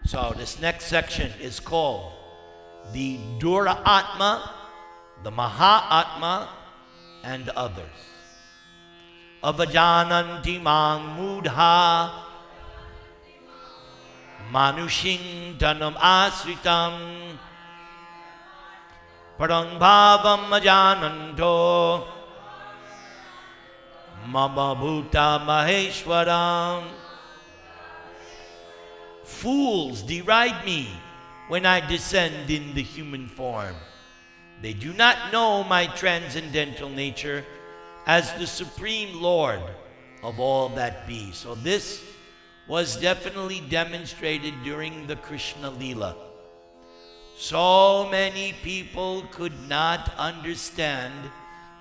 So this next section is called the Dura-atma, the Maha-atma, and others. Avajananti mang mudha manushing tanam asritam parang bhavam ajananto mama bhuta maheshwaram. Fools deride me when I descend in the human form. They do not know my transcendental nature as the Supreme Lord of all that be. So this was definitely demonstrated during the Krishna Leela. So many people could not understand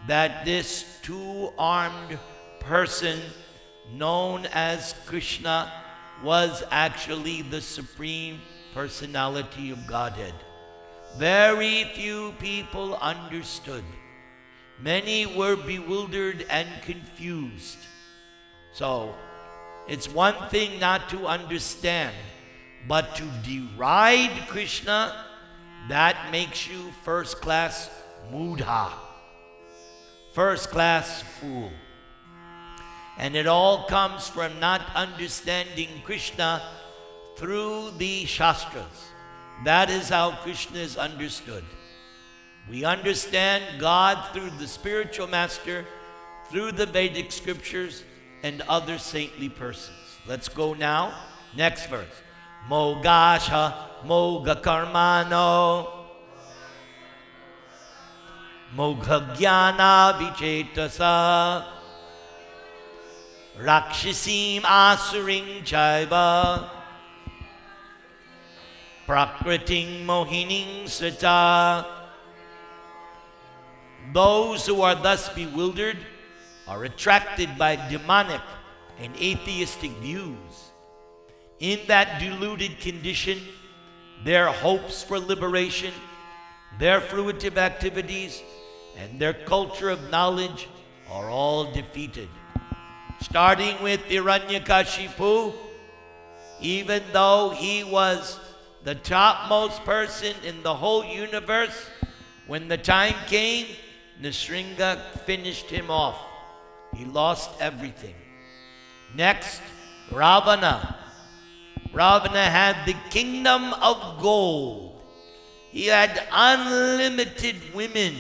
that this two-armed person known as Krishna was actually the Supreme Personality of Godhead. Very few people understood. Many were bewildered and confused. So, it's one thing not to understand, but to deride Krishna, that makes you first-class mudha, first-class fool. And it all comes from not understanding Krishna through the Shastras. That is how Krishna is understood. We understand God through the spiritual master, through the Vedic scriptures, and other saintly persons. Let's go now. Next verse. Mogasha moga karmano mogha jnana vichetasa rakshasim asuring chaiva prakriting mohining sata. Those who are thus bewildered are attracted by demonic and atheistic views. In that deluded condition, their hopes for liberation, their fruitive activities, and their culture of knowledge are all defeated. Starting with Hiranyakashipu, even though he was the topmost person in the whole universe, when the time came, Nisringa finished him off. He lost everything. Next, Ravana. Ravana had the kingdom of gold. He had unlimited women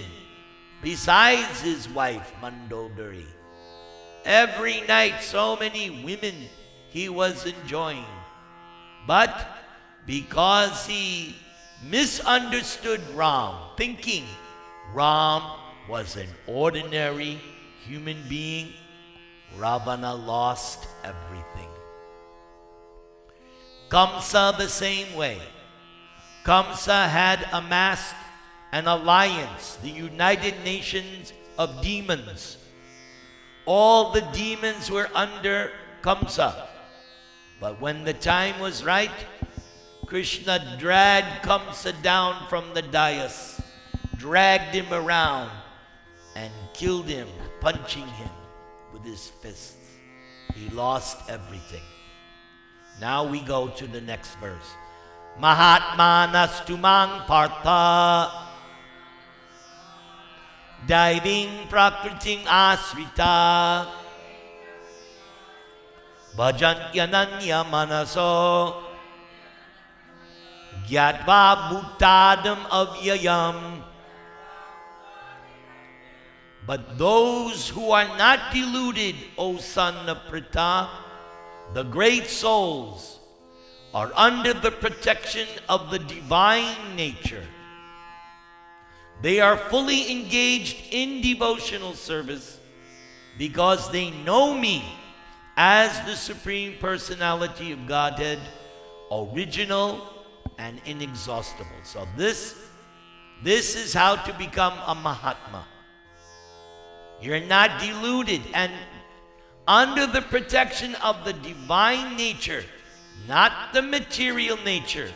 besides his wife, Mandodari. Every night, so many women he was enjoying. But because he misunderstood Ram, thinking Ram was an ordinary human being, Ravana lost everything. Kamsa the same way. Kamsa had amassed an alliance, the United Nations of demons. All the demons were under Kamsa. But when the time was right, Krishna dragged Kamsa down from the dais, dragged him around, and killed him, punching him with his fists. He lost everything. Now we go to the next verse. Maha-atma nastumang partha diving prakriting asrita bhajantyananya manaso gyatva bhutadam avyayam. But those who are not deluded, O son of Pritha, the great souls, are under the protection of the divine nature. They are fully engaged in devotional service because they know me as the Supreme Personality of Godhead, original and inexhaustible. So this is how to become a Mahatma. You're not deluded and under the protection of the divine nature, not the material nature.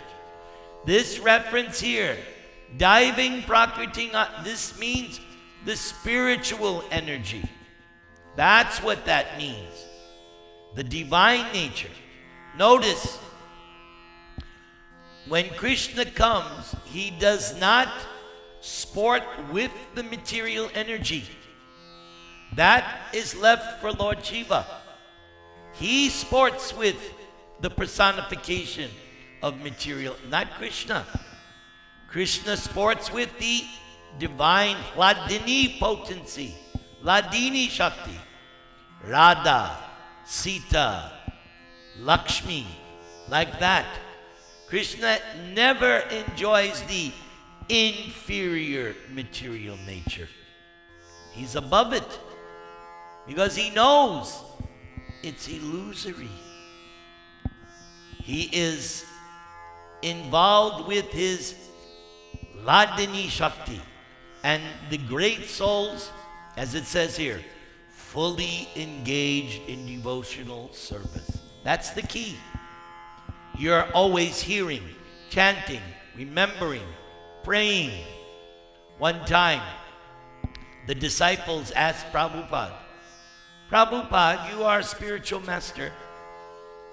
This reference here, diving prakriting, this means the spiritual energy. That's what that means. The divine nature. Notice, when Krishna comes, he does not sport with the material energy. That is left for Lord Shiva. He sports with the personification of material, not Krishna. Krishna sports with the divine Hladini potency, Hladini Shakti, Radha, Sita, Lakshmi, like that. Krishna never enjoys the inferior material nature. He's above it because he knows it's illusory. He is involved with his Hladini Shakti, and the great souls, as it says here, fully engaged in devotional service. That's the key. You're always hearing, chanting, remembering, praying. One time, the disciples asked Prabhupada, Prabhupada, you are a spiritual master.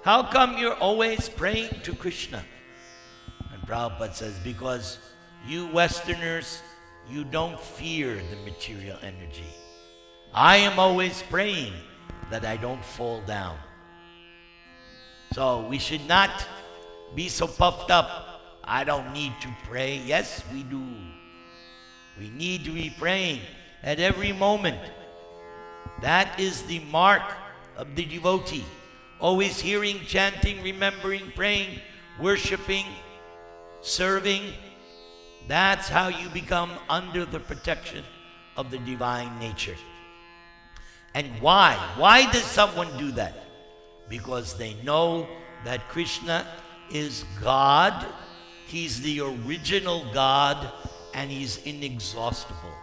How come you're always praying to Krishna? And Prabhupada says, because you Westerners, you don't fear the material energy. I am always praying that I don't fall down. So we should not be so puffed up. I don't need to pray. Yes, we do. We need to be praying at every moment. That is the mark of the devotee. Always hearing, chanting, remembering, praying, worshiping, serving. That's how you become under the protection of the divine nature. And why? Why does someone do that? Because they know that Krishna is God. He's the original God, and he's inexhaustible.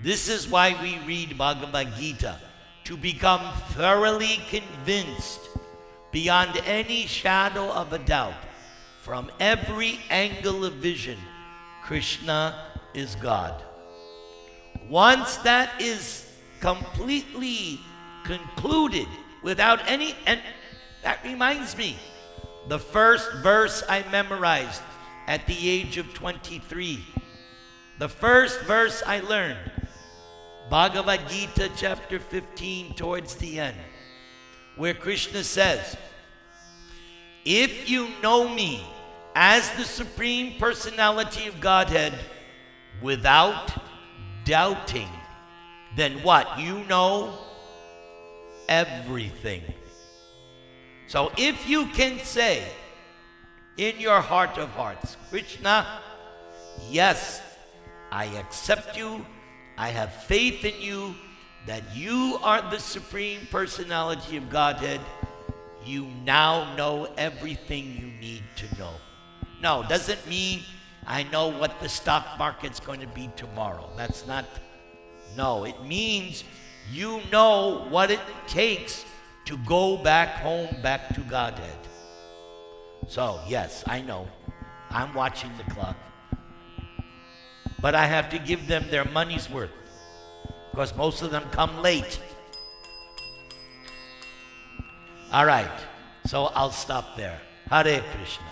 This is why we read Bhagavad Gita, to become thoroughly convinced beyond any shadow of a doubt, from every angle of vision, Krishna is God. Once that is completely concluded, without any, and that reminds me, the first verse I memorized at the age of 23, the first verse I learned, Bhagavad Gita chapter 15 towards the end, where Krishna says, if you know me as the Supreme Personality of Godhead without doubting, then what? You know everything. So if you can say in your heart of hearts, Krishna, yes, I accept you, I have faith in you, that you are the Supreme Personality of Godhead, you now know everything you need to know. No, doesn't mean I know what the stock market's going to be tomorrow. That's not, no, it means you know what it takes to go back home, back to Godhead. So, yes, I know. I'm watching the clock. But I have to give them their money's worth, because most of them come late. All right, so I'll stop there. Hare Krishna.